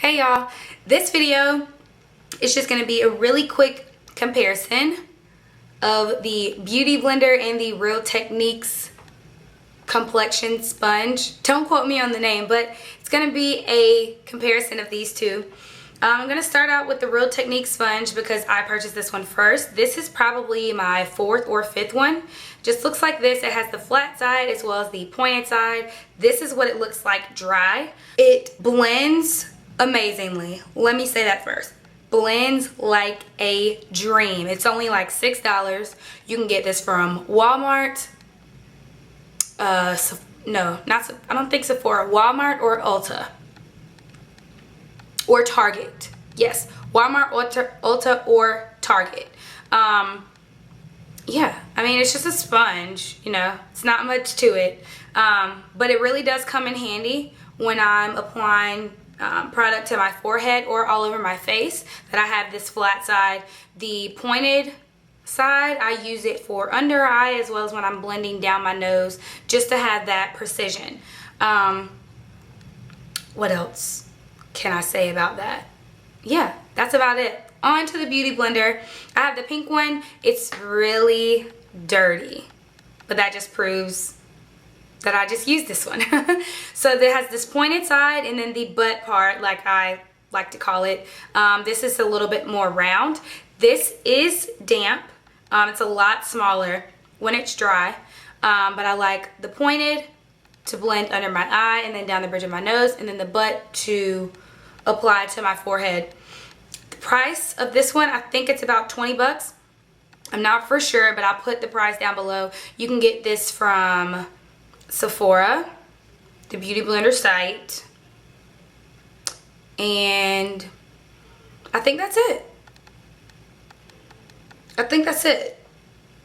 Hey y'all, this video is just going to be a really quick comparison of the Beauty Blender and the Real Techniques Complexion sponge. Don't quote me on the name, but it's going to be a comparison of these two. I'm going to start out with the Real Techniques sponge because I purchased this one first. This is probably my fourth or fifth one. Just looks like this. It has the flat side as well as the pointed side. This is what it looks like dry. It blends amazingly. Let me say that first. Blends like a dream. It's only like $6. You can get this from Walmart. No, not. I don't think Sephora. Walmart or Ulta. Or Target. Yes, Walmart, Ulta, or Target. Yeah, I mean, it's just a sponge, you know. It's not much to it. But it really does come in handy when I'm applying product to my forehead or all over my face, that I have this flat side. The pointed side, I use it for under eye as well as when I'm blending down my nose, just to have that precision. What else can I say about that? Yeah, that's about it. On to the Beauty Blender. I have the pink one. It's really dirty, but that just proves that I just used this one. So it has this pointed side and then the butt part, like I like to call it. This is a little bit more round. This is damp. It's a lot smaller when it's dry, but I like the pointed to blend under my eye and then down the bridge of my nose, and then the butt to apply to my forehead. The price of this one, I think it's about 20 bucks. I'm not for sure, but I'll put the price down below. You can get this from Sephora, the Beauty Blender site, and I think that's it. I think that's it.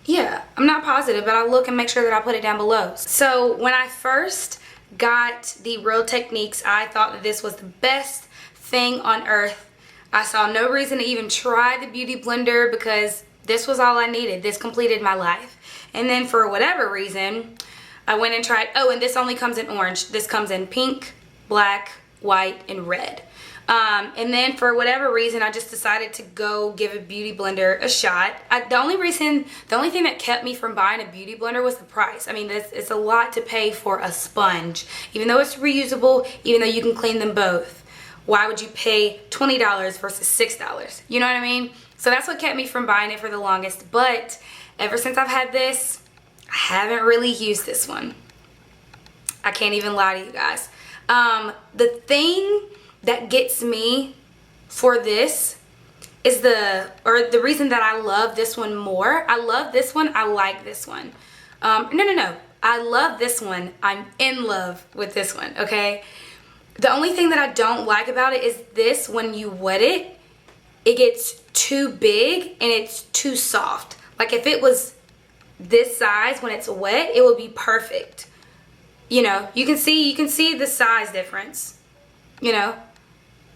Yeah, I'm not positive, but I'll look and make sure that I put it down below. So when I first got the Real Techniques, I thought that this was the best thing on earth. I saw no reason to even try the Beauty Blender because this was all I needed. This completed my life. And then for whatever reason, I went and tried, oh, and this only comes in orange. This comes in pink, black, white, and red. And then for whatever reason, I just decided to go give a Beauty Blender a shot. The only thing that kept me from buying a Beauty Blender was the price. I mean, it's a lot to pay for a sponge. Even though it's reusable, even though you can clean them both, why would you pay $20 versus $6? You know what I mean? So that's what kept me from buying it for the longest. But ever since I've had this, I haven't really used this one. I can't even lie to you guys. The thing that gets me for this is the reason that I love this one more. I love this one. I like this one. No. I love this one. I'm in love with this one, okay? The only thing that I don't like about it is this, when you wet it, it gets too big and it's too soft. Like if it was this size when it's wet, it would be perfect. You know, you can see the size difference. You know,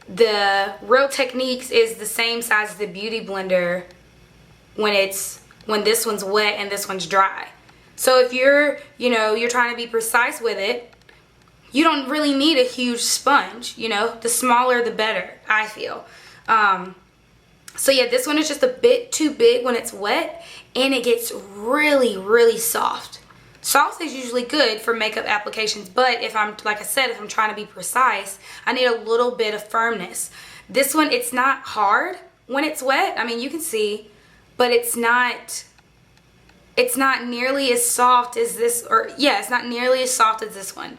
the Real Techniques is the same size as the Beauty Blender when this one's wet and this one's dry. So if you're trying to be precise with it, you don't really need a huge sponge. You know, the smaller the better, I feel. So yeah, this one is just a bit too big when it's wet, and it gets really, really soft. Soft is usually good for makeup applications, but if I'm, like I said, if I'm trying to be precise, I need a little bit of firmness. This one, it's not hard when it's wet. I mean, you can see, but it's not nearly as soft as this, or yeah, it's not nearly as soft as this one.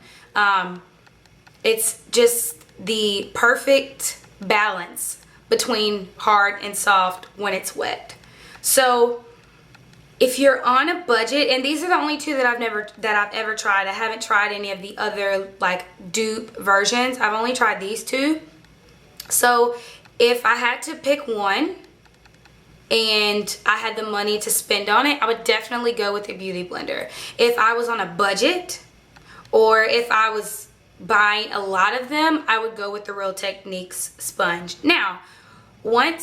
It's just the perfect balance between hard and soft when it's wet. So if you're on a budget, and these are the only two that I've ever tried. I haven't tried any of the other like dupe versions. I've only tried these two. So if I had to pick one and I had the money to spend on it, I would definitely go with the Beauty Blender. If I was on a budget, or if I was buying a lot of them, I would go with the Real Techniques sponge. Now, I'm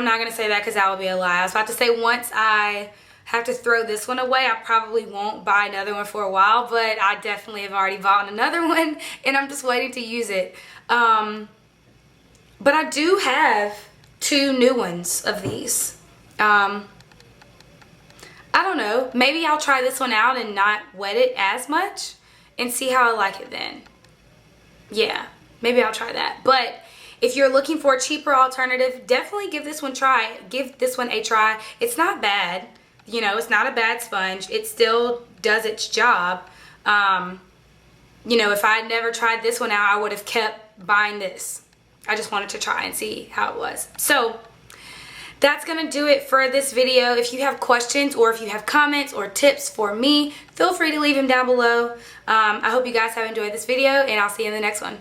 not going to say that because that would be a lie. I was about to say once I have to throw this one away. I probably won't buy another one for a while, but I definitely have already bought another one and I'm just waiting to use it. But I do have 2 new ones of these. I don't know. Maybe I'll try this one out and not wet it as much and see how I like it then. Yeah, maybe I'll try that. But if you're looking for a cheaper alternative, definitely give this one a try. It's not bad. You know, it's not a bad sponge. It still does its job. You know, if I had never tried this one out, I would have kept buying this. I just wanted to try and see how it was. So that's gonna do it for this video. If you have questions or if you have comments or tips for me, feel free to leave them down below. I hope you guys have enjoyed this video and I'll see you in the next one.